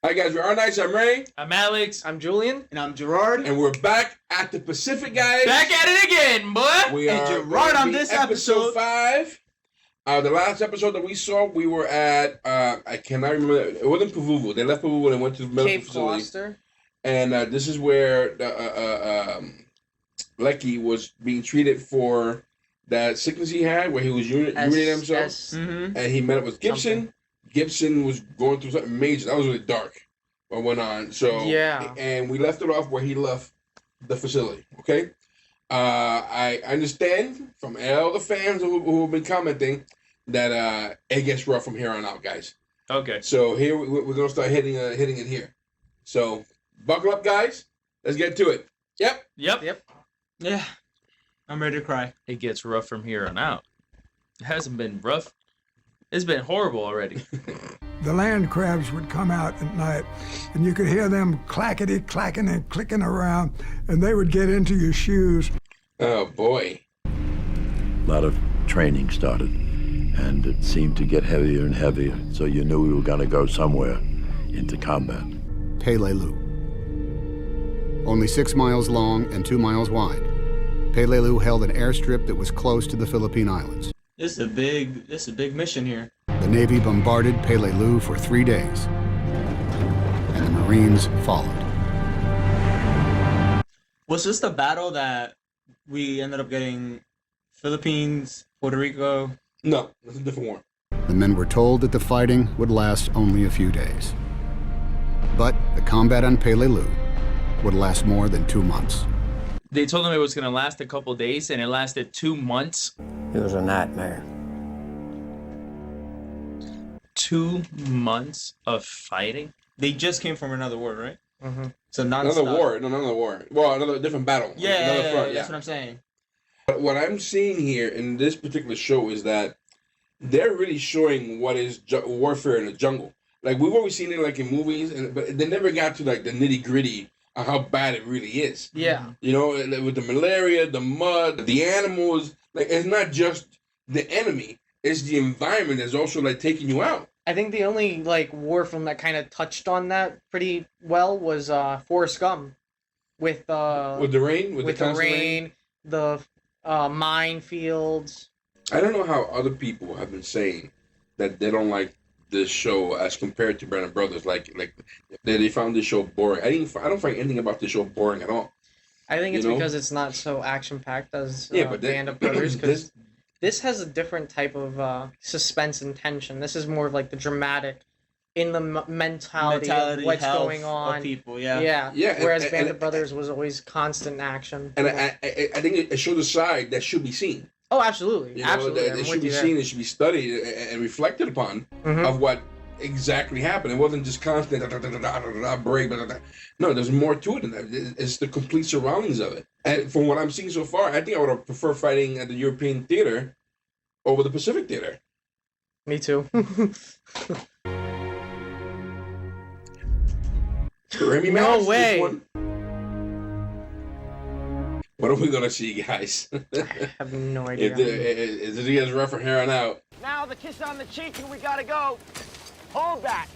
Hi guys, we're Nice. I'm Ray. I'm Alex. I'm Julian. And I'm Gerard. And we're back at the Pacific, guys. Back at it again, boy. We And are Gerard on this episode episode 5. The last episode that we saw, we were at, I cannot remember, it wasn't Pavuvu. They left Pavuvu and went to the medical Cape facility. Foster. And this is where Lecky was being treated for that sickness he had, where he was urinating himself. Mm-hmm. And he met up with Gibson. Something. Gibson was going through something major. That was really dark what went on. So Yeah. And we left it off where he left the facility. Okay. I understand from all the fans who have been commenting that it gets rough from here on out, guys. Okay. So here we're gonna start hitting it here. So buckle up, guys. Let's get to it. Yep. Yeah. I'm ready to cry. It gets rough from here on out. It hasn't been rough. It's been horrible already. The land crabs would come out at night, and you could hear them clackety-clacking and clicking around, and they would get into your shoes. Oh boy. A lot of training started, and it seemed to get heavier and heavier, so you knew we were going to go somewhere into combat. Peleliu. Only 6 miles long and 2 miles wide, Peleliu held an airstrip that was close to the Philippine Islands. This is a big mission here. The Navy bombarded Peleliu for 3 days, and the Marines followed. Was this the battle that we ended up getting Philippines, Puerto Rico? No, that's a different war. The men were told that the fighting would last only a few days. But the combat on Peleliu would last more than 2 months. They told him it was going to last a couple days, and it lasted 2 months. It was a nightmare. 2 months of fighting? They just came from another war, right? Mm-hmm. So nonstop. Another war. Well, another different battle. Another front, That's what I'm saying. But what I'm seeing here in this particular show is that they're really showing what is warfare in the jungle. Like we've always seen it like in movies, but they never got to like the nitty gritty of how bad it really is. Yeah. You know, with the malaria, the mud, the animals. Like it's not just the enemy; it's the environment that's also like taking you out. I think the only like war film that kind of touched on that pretty well was Forrest Gump, with the rain, with the constant rain, the minefields. I don't know how other people have been saying that they don't like this show as compared to Band of Brothers. Like they found this show boring. I don't find anything about this show boring at all. I think it's You know? because it's not so action packed as But Band of Brothers. Because this has a different type of suspense and tension. This is more of like the dramatic, in the mentality of what's health going on. of people, yeah. Yeah, Whereas Band of Brothers was always constant action. And I think it shows a side that should be seen. Oh, absolutely, You know, absolutely. that I'm it with should be you there. seen. It should be studied and reflected upon Mhm. of what exactly happened. It wasn't just constant break. No, there's more to it than that. It's the complete surroundings of it. And from what I'm seeing so far, I think I would have preferred fighting at the European theater over the Pacific theater. Me too. Remy No Malek's this way. one. What are we gonna see, guys? I have no idea. Is it as rough from here on out? Now the kiss on the cheek and we gotta go. Hold that.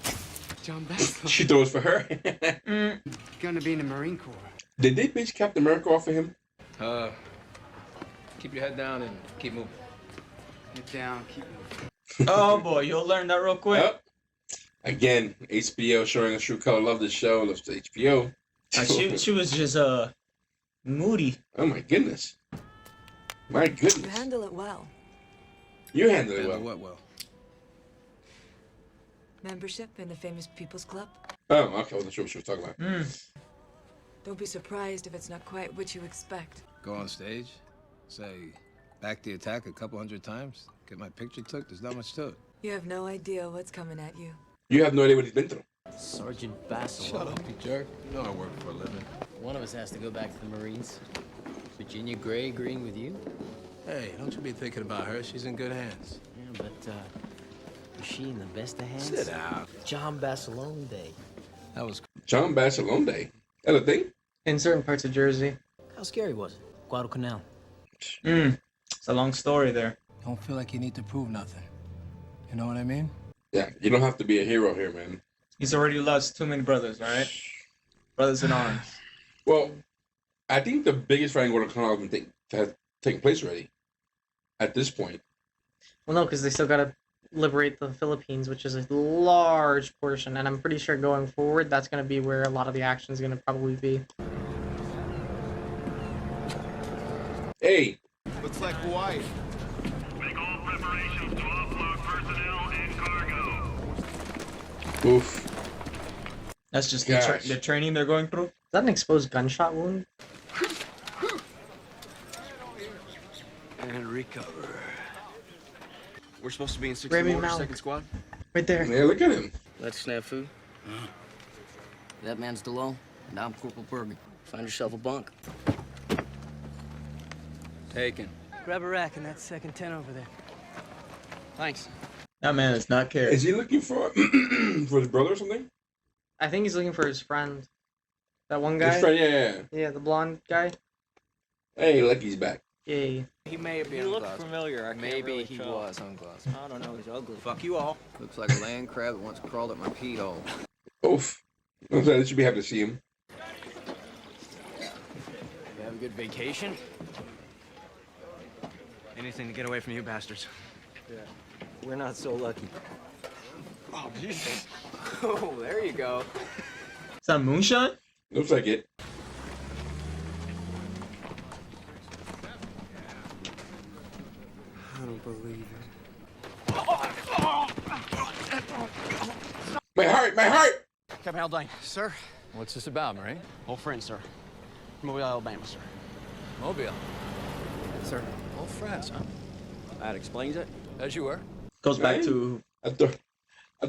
John Bass. She throws for her. Gonna be in the Marine Corps. Did they bitch Captain America off of him? Keep your head down and keep moving. Get down, keep moving. Oh boy, you'll learn that real quick. Yep. Again, HBO showing us true color. Love this show. Loves the HBO. She was just moody. Oh my goodness. My goodness. You handle it well. You handle it Handle well. what well? Membership in the Famous People's Club. Oh, okay. I wasn't sure what she was talking about. Don't be surprised if it's not quite what you expect. Go on stage, say, back the attack a couple hundred times, get my picture took. There's not much to it. You have no idea what's coming at you. You have no idea what he's been through. Sergeant Bass. Shut up, you jerk. You know I work for a living. One of us has to go back to the Marines. Virginia Gray agreeing with you? Hey, don't you be thinking about her. She's in good hands. Yeah, but is she in the best of hands? Sit down. John Basilone Day. That was John Basilone Day. That a thing? In certain parts of Jersey. How scary was it? Guadalcanal. It's a long story there. Don't feel like you need to prove nothing. You know what I mean? Yeah, you don't have to be a hero here, man. He's already lost too many brothers, all right? Brothers in arms. Well, I think the biggest fight in Guadalcanal has taken place already. At this point. Well, no, because they still gotta liberate the Philippines, which is a large portion, and I'm pretty sure going forward, that's gonna be where a lot of the action is gonna probably be. Hey. Looks like Hawaii. Make all preparations to offload personnel and cargo. Oof. That's just the training they're going through? Is that an exposed gunshot wound? And recover. We're supposed to be in 60 more, second squad? Right there. Yeah, look at him. That's snafu. That man's DeLone, and I'm Corporal Bergen. Find yourself a bunk. Taken. Grab a rack in that second tent over there. Thanks. That man is not caring. Is he looking for for his brother or something? I think he's looking for his friend. That one guy? His friend, yeah. Yeah, the blonde guy. Hey, Lucky's back. Yay. He may have been. He looked familiar. Maybe he was unglassed. I don't know. He's ugly. Fuck you all. Looks like a land crab that once crawled at my pee hole. Oof. I'm sorry, should be happy to see him. You have a good vacation? Anything to get away from you bastards. Yeah. We're not so lucky. Oh, Jesus. Oh, there you go. Is that moonshine? Looks like it. I don't believe it. My heart! My heart! Captain Haldane. Sir? What's this about, Marine? Old friend, sir. Mobile, Alabama, sir. Mobile. Sir. Old friends, huh? That explains it. As you were. Goes back Right? to... I thought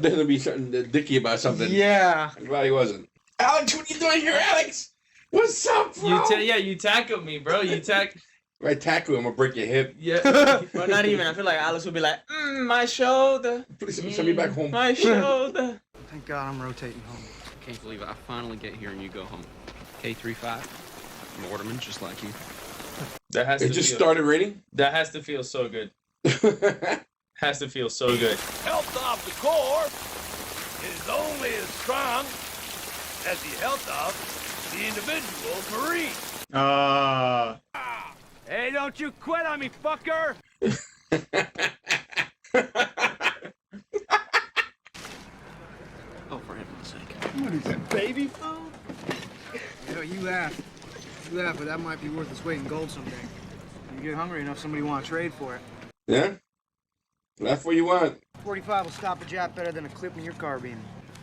there'd be something dicky about something. Yeah. I'm glad he wasn't. Alex, what are you doing here, Alex? What's up, bro? You tackled me, bro. You tack. If I tackle him, I'll break your hip. Yeah. Well, not even. I feel like Alice would be like, my shoulder. Please send me back home. My shoulder. Thank God I'm rotating home. Can't believe it. I finally get here and you go home. K-35. Mortimer, just like you. That has It to just feel, started raining? That has to feel so good. Has to feel so good. Health of the Corps is only as strong as the health of the individual Marine. Hey, don't you quit on me, fucker! Oh, for heaven's sake. What is that, baby food? You know, you laugh, but that might be worth its weight in gold someday. You get hungry enough, somebody want to trade for it. Yeah? That's what you want. 45 will stop a Jap better than a clip in your carbine.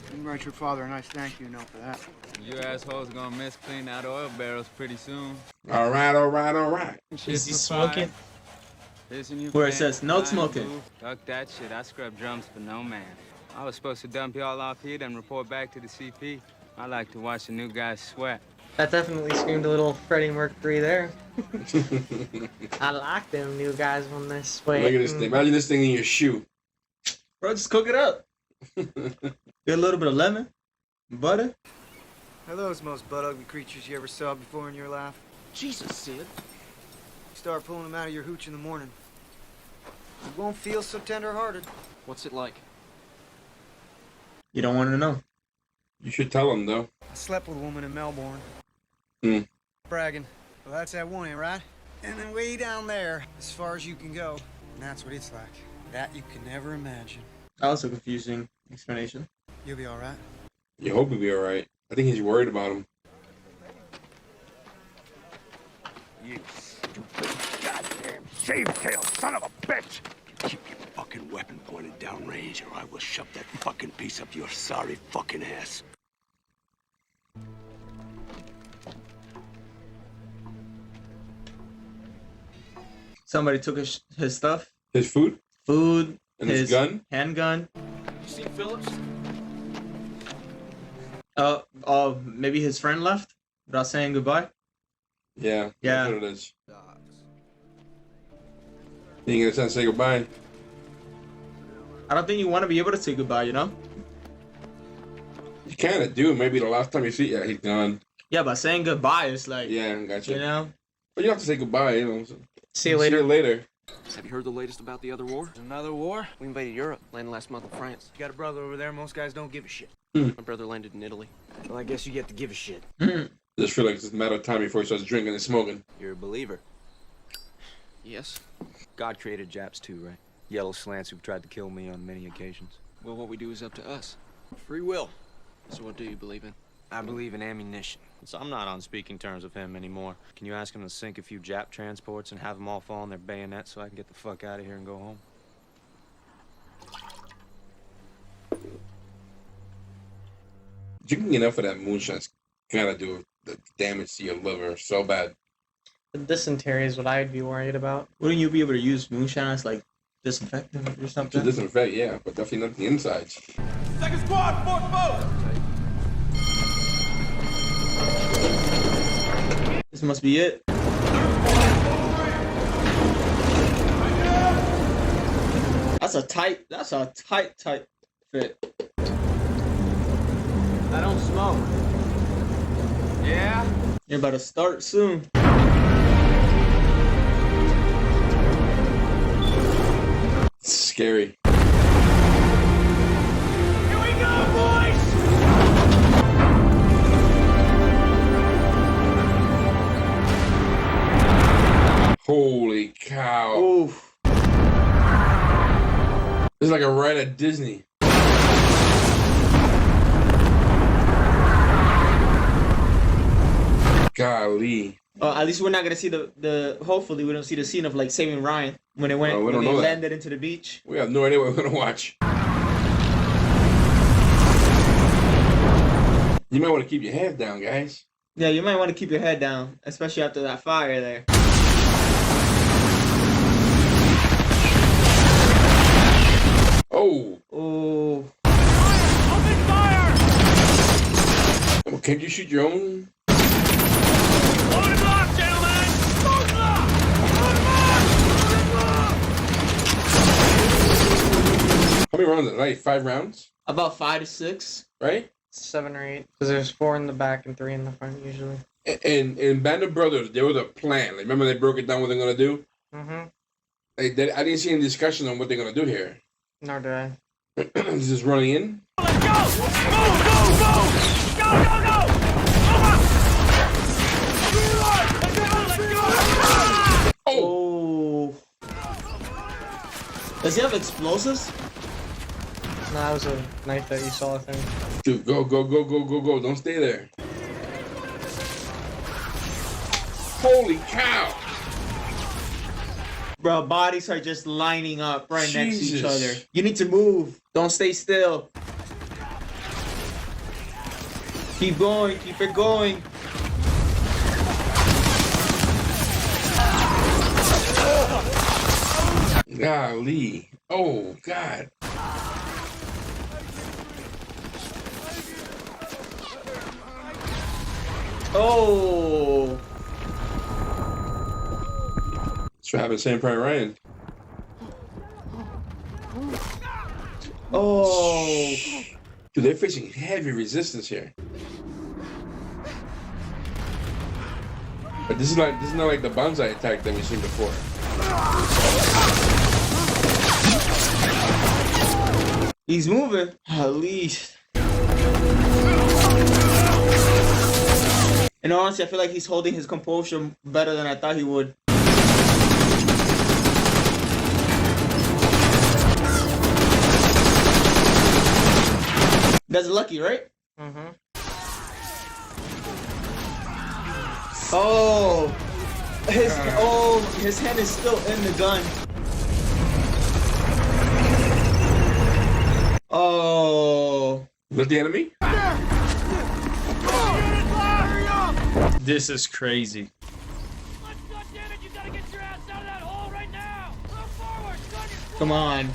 You can write your father a nice thank you note for that. You assholes gonna miss cleaning out oil barrels pretty soon. All right, all right, all right. Is he smoking? Listen, Where it says no smoking. Fuck that shit. I scrub drums for no man. I was supposed to dump y'all off here, then report back to the CP. I like to watch the new guys sweat. That definitely screamed a little Freddie Mercury there. I like them new guys when they sweat. Look at this thing. Imagine this thing in your shoe. Bro, just cook it up. Get a little bit of lemon, butter. Are those most butt ugly creatures you ever saw before in your life? Jesus, Sid. Start pulling them out of your hooch in the morning. You won't feel so tender-hearted. What's it like? You don't want to know. You should tell him, though. I slept with a woman in Melbourne. Hmm. Bragging. Well, that's that one, right? And then way down there, as far as you can go. And that's what it's like. That you can never imagine. That was a confusing explanation. You'll be all right. You hope he'll be all right. I think he's worried about him. You stupid goddamn shave-tail son of a bitch! Keep your fucking weapon pointed downrange, or I will shove that fucking piece up your sorry fucking ass. Somebody took his stuff. His food? Food. And his gun? Handgun. You see Phillips? Maybe his friend left without saying goodbye. Yeah. Yeah. That's what it is. You ain't gonna try to say goodbye. I don't think you want to be able to say goodbye, you know? You kind of do. Maybe the last time you see, yeah, he's gone. Yeah, but saying goodbye is like, Yeah, gotcha. you know? But you don't have to say goodbye, you know. So. See you later. See you later. Have you heard the latest about the other war? Another war? We invaded Europe, landed last month in France. You got a brother over there, most guys don't give a shit. My brother landed in Italy. Well, I guess you get to give a shit. Just feel like it's a matter of time before he starts drinking and smoking. You're a believer. Yes. God created Japs too, right? Yellow slants who've tried to kill me on many occasions. Well, what we do is up to us. Free will. So what do you believe in? I believe in ammunition. So I'm not on speaking terms with him anymore. Can you ask him to sink a few Jap transports and have them all fall on their bayonets so I can get the fuck out of here and go home? Drinking enough of that moonshine's gotta do the damage to your liver so bad. The dysentery is what I'd be worried about. Wouldn't you be able to use moonshine as like disinfectant or To something? disinfect, yeah, but definitely not the insides. Second squad, fourth boat! This must be it. That's a tight fit. I don't smoke. Yeah? You're about to start soon. It's scary. Here we go, boys! Holy cow. Oof. It's like a ride at Disney. Golly. At least we're not gonna see the. Hopefully, we don't see the scene of like Saving Ryan when it went Oh, we when don't they know that. landed into the beach. We have no idea what we're gonna watch. You might want to keep your head down, guys. Yeah, you might want to keep your head down, especially after that fire there. Oh. Oh. Open fire! Well, can't you shoot your own? Load and lock, gentlemen! Load and lock! Load and lock! Load and lock! How many rounds? Like 5 rounds, About 5 to 6. right? 7 or 8, because there's 4 in the back and 3 in the front usually. And in Band of Brothers, there was a plan. Like, remember they broke it down what they're gonna do? Mm-hmm. I didn't see any discussion on what they're gonna do here. Nor do I. It's just running in. Let's go! Go, go, go! Go, go, go! Come on! Reload! Let's go, let's go! Oh. Does he have explosives? No, that was a knife that you saw, I think. Dude, go, go, go, go, go, go. Don't stay there. Holy cow! Bro, bodies are just lining up right next to each Jesus. other. You need to move. Don't stay still. Keep going. Keep it going. Golly. Oh, God. Oh. That's what happened to Saving Private Ryan. Oh. Dude, they're facing heavy resistance here. But this is not like the bonsai attack that we've seen before. He's moving. At least. And honestly, I feel like he's holding his composure better than I thought he would. That's lucky, right? Mm-hmm. Oh, his hand is still in the gun. Oh. Is that the enemy? This is crazy. Come on.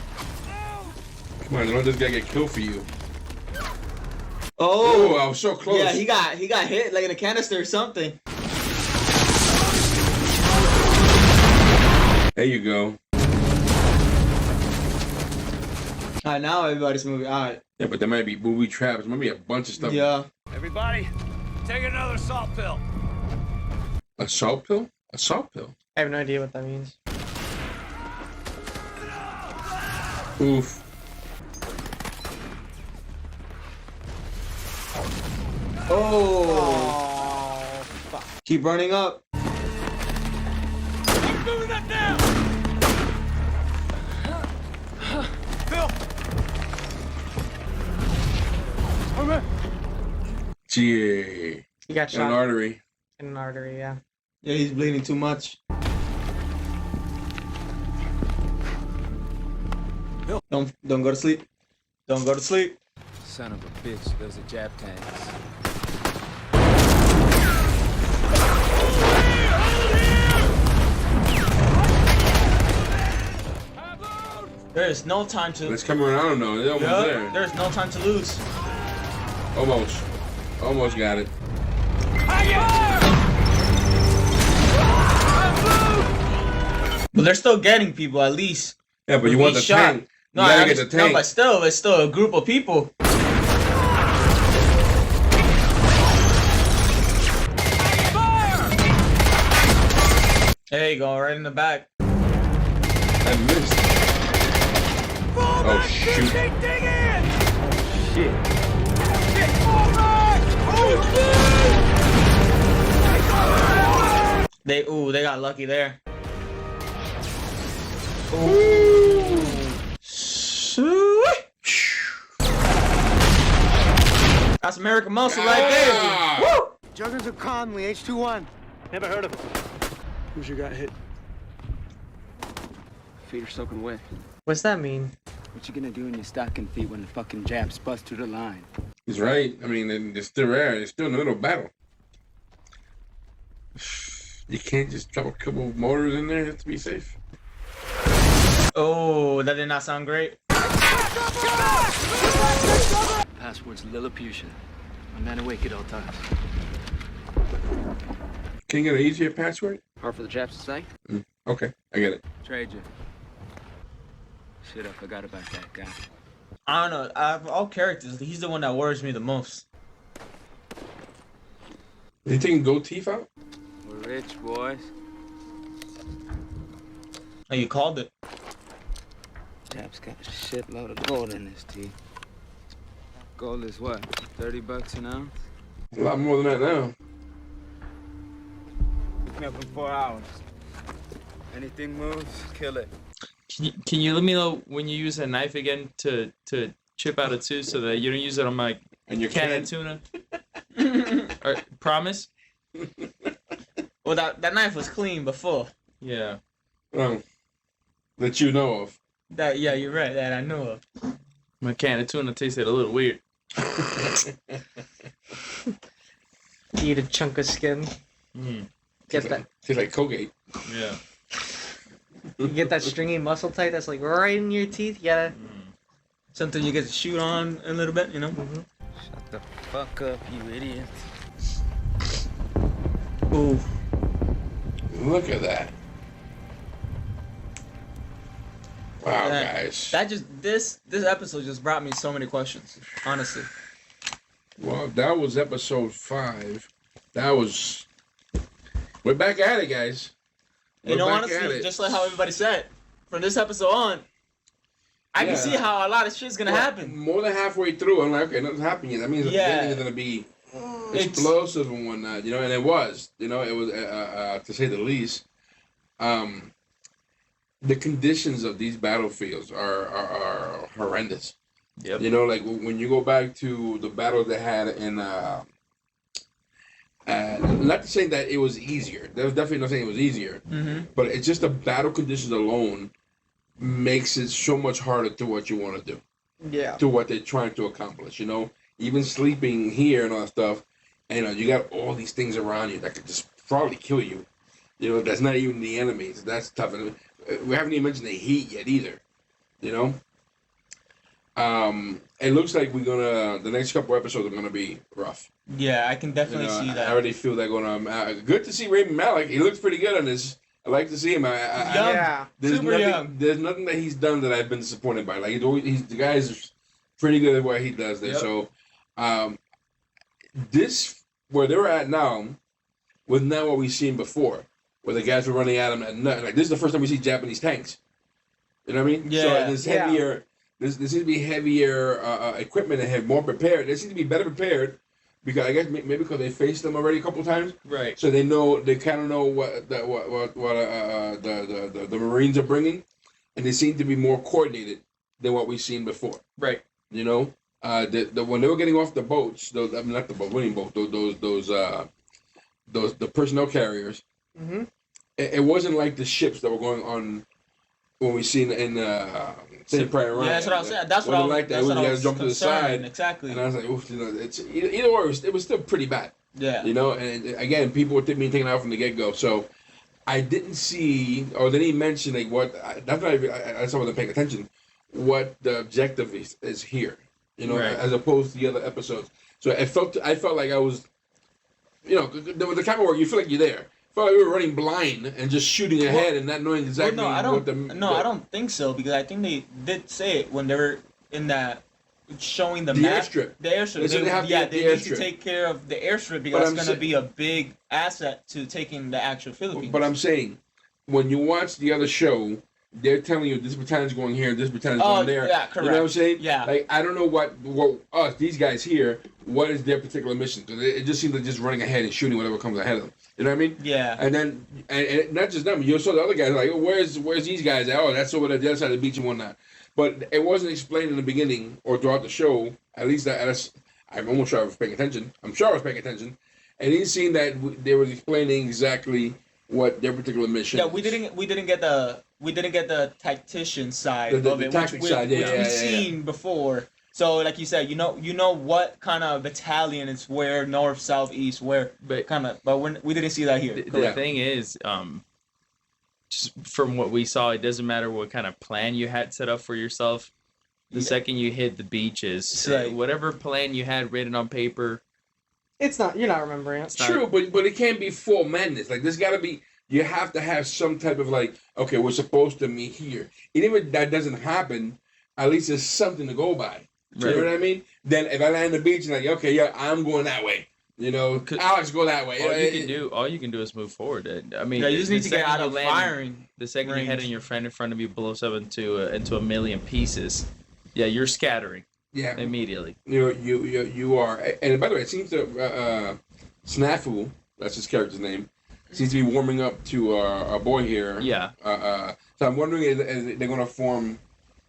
Come on, don't let this guy get killed for you. Oh, I was so close. Yeah, he got hit like in a canister or something. There you go. Alright, now everybody's moving. Alright. Yeah, but there might be booby traps. There might be a bunch of stuff. Yeah. Everybody, take another salt pill. A salt pill? A salt pill? I have no idea what that means. Oof. Oh. Fuck. Keep running up. I'm moving that down! Phil! Over. Gee. He got In shot an artery. in an artery, yeah. Yeah, he's bleeding too much. Don't go to sleep. Don't go to sleep. Son of a bitch, those are Jap tanks. There is no time to. It's coming around. I don't know. They're almost there. There's no time to lose. Almost. Almost got it. But they're still getting people at least. Yeah, but you want the tank. No, you gotta I get the understand, tank. but still, it's still a group of people. There you go, right in the back. I missed. Oh shoot. Shit. They got lucky there. Ooh. That's American muscle right there. Woo! Juggers of Conley, H21. Never heard of him. Who's your guy hit? Feet are soaking wet. What's that mean? What you gonna do in your stocking feet when the fucking Japs bust through the line? He's right. I mean, they're still there. They're still in the middle of battle. You can't just drop a couple of motors in there. You have to be safe. Oh, that did not sound great. Password's Lilliputian. A man awake at all times. Can you get an easier password? Hard for the Japs to say? Okay, I get it. Trade you. Shit, I forgot about that guy. I don't know. Out of all characters, he's the one that worries me the most. You taking gold teeth out? We're rich, boys. Oh, you called it. Japs got a shitload of gold in his teeth. Gold is what? $30 an ounce? A lot more than that now. Pick me up in 4 hours. Anything moves, kill it. Can you let me know when you use a knife again to chip out a tooth so that you don't use it on my can of tuna? Or, promise? Well, that knife was clean before. Yeah. That you know of. That yeah, you're right. That I know of. My can of tuna tasted a little weird. Eat a chunk of skin. Get that. Tastes like Colgate. Yeah. You get that stringy muscle tight that's like right in your teeth. You gotta. Something you get to shoot on a little bit, you know. Shut the fuck up, you idiot. Ooh. Look at that. Wow, guys. That just this episode just brought me so many questions. Honestly. Well, that was episode 5. That was. We're back at it, guys. You know, honestly, just like how everybody said, from this episode on, I can see how a lot of shit's gonna happen. More than halfway through, I'm like, okay, nothing's happening yet. That means the beginning is gonna be explosive and whatnot, you know. And it was, you know, it was to say the least. The conditions of these battlefields are horrendous. Yep. You know, like when you go back to the battles they had in. Not to say that it was easier. There was definitely not saying it was easier. But it's just the battle conditions alone makes it so much harder to what you want to do. Yeah. To what they're trying to accomplish, you know? Even sleeping here and all that stuff, and you got all these things around you that could just probably kill you. You know, that's not even the enemies. That's tough. And we haven't even mentioned the heat yet either. You know? It looks like the next couple episodes are gonna be rough. Yeah, I can definitely see that. I already feel that going on. Good to see Rami Malek. He looks pretty good on this. I like to see him. There's nothing that he's done that I've been disappointed by. Like the guy's pretty good at what he does there. So, this where they're at now was not what we've seen before, where the guys were running at him and nothing. Like this is the first time we see Japanese tanks. You know what I mean? Yeah. So there's heavier. There seems to be heavier equipment and have more prepared. They seem to be better prepared because I guess maybe because they faced them already a couple times, right? So they kind of know what the Marines are bringing, and they seem to be more coordinated than what we've seen before, right? You know, when they were getting off the boats, not the winning boat, the personnel carriers. Mm-hmm. It wasn't like the ships that were going on when we seen in St. Prior Ryan. Yeah, that's what I was saying. That's what I was. Like that. That's what I was jump to the side. Exactly. And I was like, oof, you know, it's either or. It was still pretty bad. Yeah. You know, and again, people were being taken out from the get go. So I didn't see, or they didn't mention like what. That's why I wasn't paying attention. What the objective is here. You know, right. as opposed to the other episodes. So I felt like I was, you know, with the camera work, you feel like you're there. I felt like we were running blind and just shooting ahead and not knowing exactly I what don't think so, because I think they did say it when they were in that showing the map. Airstrip. The airstrip. They need to take care of the airstrip because it's going to be a big asset to taking the actual Philippines. But I'm saying, when you watch the other show, they're telling you this battalion's going here, this battalion's going there. Yeah, correct. You know what I'm saying? Yeah. Like, I don't know what these guys here, what is their particular mission? Because it just seems like just running ahead and shooting whatever comes ahead of them. You know what I mean? Yeah. And then, and not just them, you saw the other guys like, oh, where's these guys at? Oh, that's over there, the other side of the beach and whatnot. But it wasn't explained in the beginning or throughout the show, at least I'm almost sure I was paying attention. I'm sure I was paying attention. And it seemed that they were explaining exactly what their particular mission is. We didn't get the tactician side of it, which we've seen before. So, like you said, you know what kind of battalion is where, north, south, east, where, but we didn't see that here. The thing is, just from what we saw, it doesn't matter what kind of plan you had set up for yourself. The second you hit the beaches, whatever plan you had written on paper, you're not remembering it. True, but it can't be full madness. Like, there's got to be. You have to have some type of like, okay, we're supposed to meet here. Even if that doesn't happen, at least there's something to go by. Right. You know what I mean? Then if I land on the beach and like, okay, yeah, I'm going that way. You know, Alex, go that way. All you can do is move forward. I mean, you just need to get out of firing. The second you head your friend in front of you blows up into a million pieces, yeah, you're scattering. Yeah, immediately. You are. And by the way, it seems to Snafu, that's his character's name, seems to be warming up to our boy here. Yeah. So I'm wondering if they're gonna form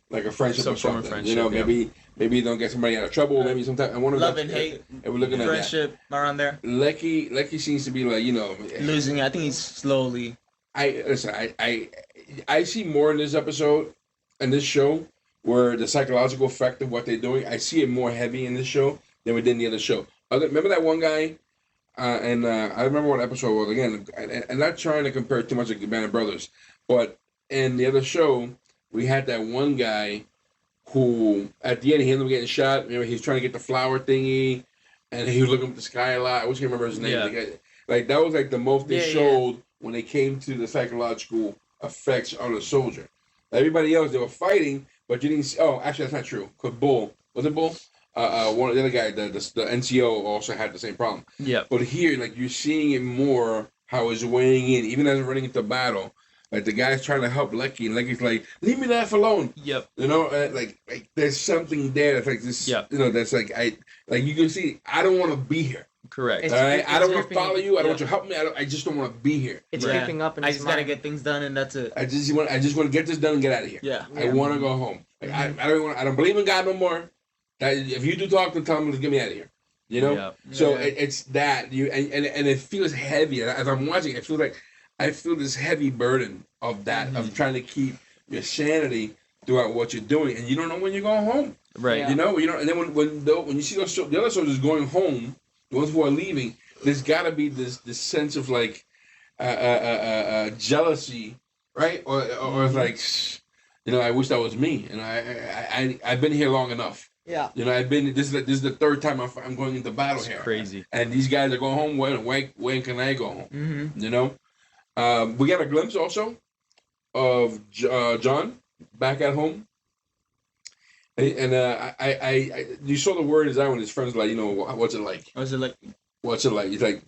like a friendship or something. Friendship, you know, maybe you don't get somebody out of trouble. Maybe sometimes I wonder. Love and hate. We're looking at friendship around there. Lecky seems to be like, you know, losing. I think he's slowly. I see more in this episode, in this show, where the psychological effect of what they're doing. I see it more heavy in this show than we did in the other show. Remember that one guy? And I remember what episode it was. Again, and not trying to compare too much to Band of Brothers, but in the other show, we had that one guy who, at the end, he ended up getting shot. Remember, he was trying to get the flower thingy, and he was looking up at the sky a lot. I wish I remember his name. Yeah. Like, that was like the most they showed when they came to the psychological effects on a soldier. Everybody else, they were fighting, but you didn't see. Oh, actually, that's not true. Because Bull, was it Bull? One of the other guy, the NCO, also had the same problem. Yeah. But here, like, you're seeing it more how it's weighing in, even as we're running into battle. Like, the guy's trying to help Lecky, and Lecky's like, "Leave me that alone." Yep. You know, like there's something there that's like this. Yep. You know, that's like you can see. I don't want to be here. Correct. All right. I don't want to follow you. I don't want you to help me. I just don't want to be here. It's creeping up. I just gotta get things done, and that's it. I just want to get this done and get out of here. Yeah. I want to go home. Like, I don't believe in God no more. That if you do talk to tell him to get me out of here, you know. Yeah. So it's that you and it feels heavy. As I'm watching, it feels like I feel this heavy burden of that of trying to keep your sanity throughout what you're doing, and you don't know when you're going home. Right. You know. And then when you see the other soldiers going home, the ones who are leaving, there's got to be this sense of like jealousy, right? Or it's like, you know, I wish that was me, and I've been here long enough. Yeah. You know, this is the third time I'm going into battle here. Crazy. And these guys are going home. When can I go home? Mm-hmm. You know, we got a glimpse also of John back at home, and I you saw the word is out when his friends like, you know, what's it like? What's it like? What's it like? He's like,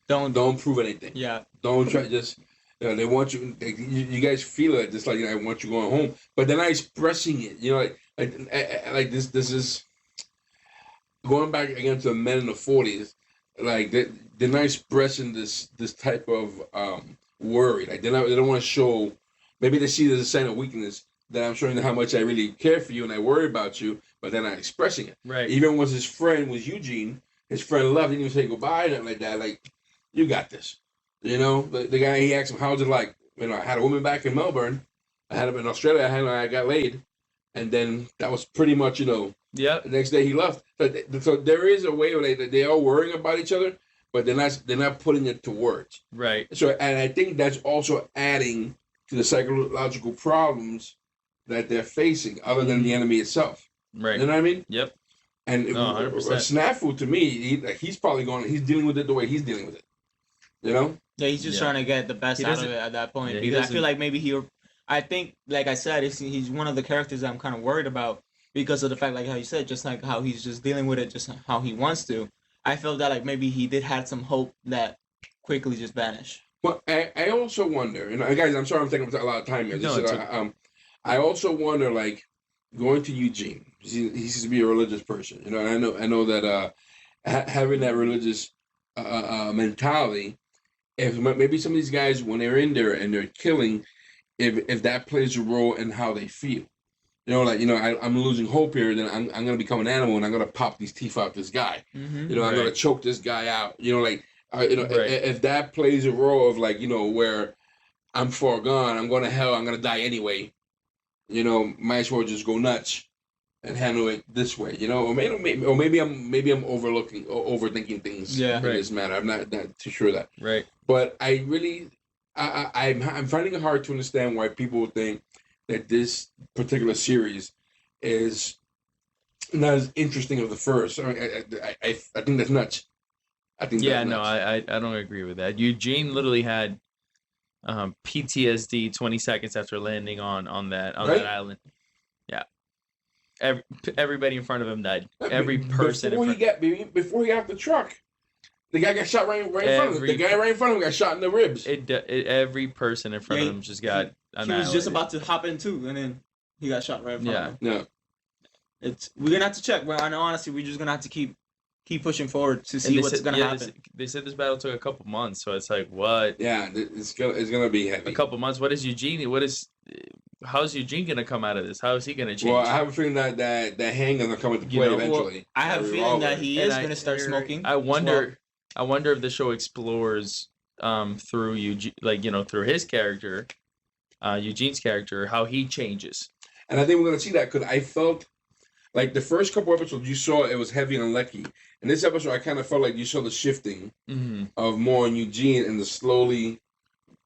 don't prove anything. Yeah. Don't try. Just they want you. You guys feel it. Just like, you know, I want you going home, but they're not expressing it. You know, like this is going back again to the men in the 40s, like they're not expressing this type of worry. Like they don't want to show. Maybe they see it as a sign of weakness that I'm showing them how much I really care for you and I worry about you, but they're not expressing it. Right. Even when his friend was Eugene, his friend left, he didn't even say goodbye, nothing like that. Like, you got this. You know, the guy, he asked him, how's it like? You know, I had a woman back in Melbourne. I had him in Australia. I got laid. And then that was pretty much, you know, the next day he left. So there is a way where they are worrying about each other, but they're not putting it to words. Right. So, and I think that's also adding to the psychological problems that they're facing, other than the enemy itself. Right. You know what I mean? Yep. And No, 100%. Snafu, to me, he's probably he's dealing with it the way he's dealing with it. You know? Yeah, he's just trying to get the best out of it at that point. Because I feel like maybe I think, like I said, he's one of the characters that I'm kind of worried about because of the fact, like how you said, just like how he's just dealing with it just how he wants to. I felt that like maybe he did have some hope that quickly just vanished. Well, I also wonder, and guys, I'm sorry I'm taking a lot of time here. I also wonder, like, going to Eugene. He seems to be a religious person, you know. And I know that having that religious mentality, if maybe some of these guys, when they're in there and they're killing, if that plays a role in how they feel, you know, like, you know, I'm losing hope here, then I'm gonna become an animal and I'm gonna pop these teeth out this guy, you know, I'm gonna choke this guy out, you know, like, you know, if that plays a role of, like, you know, where I'm far gone, I'm going to hell, I'm gonna die anyway. You know, might as well just go nuts and handle it this way. You know, or maybe I'm overthinking things in this matter. I'm not too sure of that. Right. But I really, I'm finding it hard to understand why people think that this particular series is not as interesting as the first. I mean, I think that's nuts. I think. Yeah, that's no, nuts. I don't agree with that. Eugene literally had PTSD 20 seconds after landing on that island. Yeah. Everybody in front of him died. Every person before he got the truck, the guy got shot right in front of him. The guy right in front of him got shot in the ribs. Every person in front of him just got annihilated. He was just about to hop in too, and then he got shot right in front of him. Yeah. We're gonna have to check. Well, I know, honestly, we're just gonna have to keep pushing forward to see what's gonna happen. They said this battle took a couple months, so it's like, what? Yeah, it's gonna be heavy. A couple months. How's Eugene gonna come out of this? How is he gonna change? Well, I have a feeling that handgun will come into play eventually. I have a feeling that he is gonna start smoking. I wonder if the show explores through Eugene, like, you know, through his character, Eugene's character, how he changes. And I think we're gonna see that because I felt like the first couple episodes you saw it was heavy on Lecky. In this episode, I kind of felt like you saw the shifting of more on Eugene and the slowly,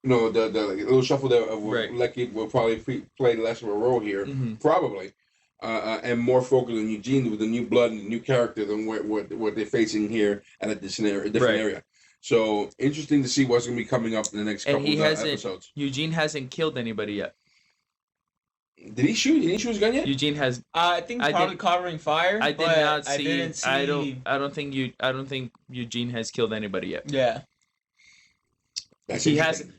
you know, the little shuffle there of Lecky will probably play less of a role here, probably, and more focus on Eugene with the new blood and the new character than what they're facing here at a different area. So interesting to see what's going to be coming up in the next couple of episodes. Eugene hasn't killed anybody yet. Did he shoot? Did he shoot his gun yet? Eugene has. I think probably covering fire. I did not see. I didn't see. I don't think Eugene has killed anybody yet. Yeah. He hasn't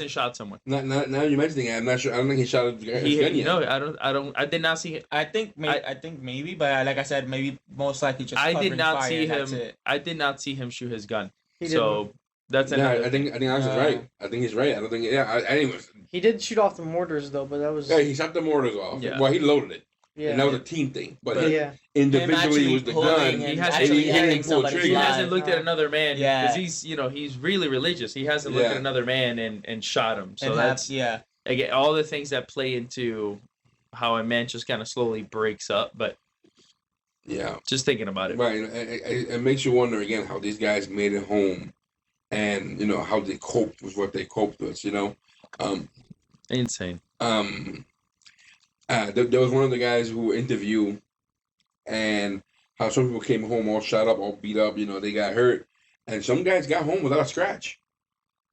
shot someone. Now you mentioning it, I'm not sure. I don't think he shot his gun yet. No, I did not see it. I think maybe, but like I said, maybe most likely just. I did not fire, see him. I did not see him shoot his gun. That's another. I think Alex is right. I think he's right. I don't think. Yeah. Anyways. He did shoot off the mortars though, but that was. Yeah, he shot the mortars off. Yeah. Well, he loaded it. Yeah. And that was a team thing, but individually was the gun. He hasn't looked at another man. Yeah. Because he's really religious. He hasn't looked at another man and shot him. So again, all the things that play into how a man just kind of slowly breaks up, but. Yeah. Just thinking about it. Right. It makes you wonder again how these guys made it home. And how they coped with what they coped with, insane. There was one of the guys who interviewed, and how some people came home all shot up, all beat up. They got hurt, and some guys got home without a scratch.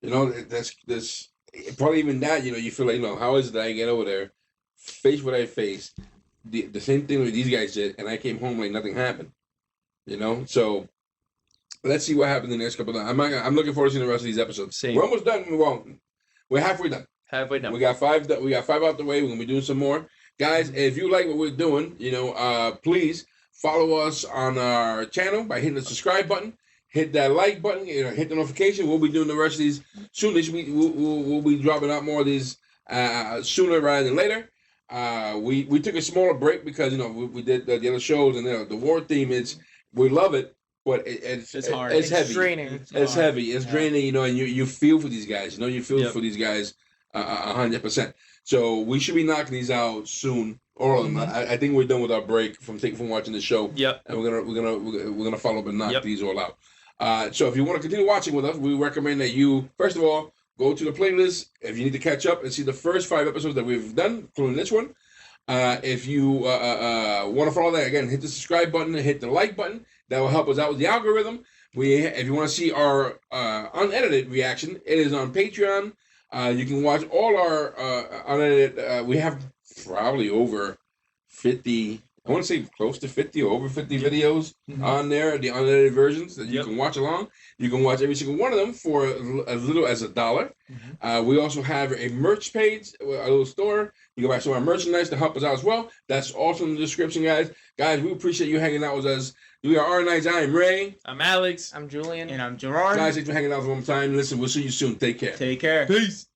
That's probably even that. You feel like, how is it that I get over there, face what I faced, the same thing that these guys did, and I came home like nothing happened. So. Let's see what happens in the next couple of times. I'm looking forward to seeing the rest of these episodes. Same. We're almost done. We're halfway done. Halfway done. We got five out the way. We're gonna be doing some more. Guys, if you like what we're doing, please follow us on our channel by hitting the subscribe button. Hit that like button. Hit the notification. We'll be doing the rest of these soon. We'll be dropping out more of these sooner rather than later. We took a smaller break because we did the other shows, and the war theme we love it, but it's hard. It's heavy. Draining. It's heavy. It's draining. And you feel for these guys. You feel for these guys 100%. So we should be knocking these out soon. All of them. I think we're done with our break from watching the show. Yep. And we're gonna follow up and knock these all out. So if you want to continue watching with us, we recommend that you first of all go to the playlist if you need to catch up and see the first 5 episodes that we've done, including this one. If you want to follow that, again, hit the subscribe button and hit the like button. That will help us out with the algorithm. If you want to see our unedited reaction, it is on Patreon. You can watch all our unedited. We have probably over 50. I want to say close to 50 or over 50 videos on there, the unedited versions that you can watch along. You can watch every single one of them for as little as $1. We also have a merch page, a little store. You can buy some of our merchandise to help us out as well. That's also in the description, guys. Guys, we appreciate you hanging out with us. We are R-Nights. I am Ray. I'm Alex. I'm Julian. And I'm Gerard. Guys, thanks for hanging out one more time. Listen, we'll see you soon. Take care. Take care. Peace.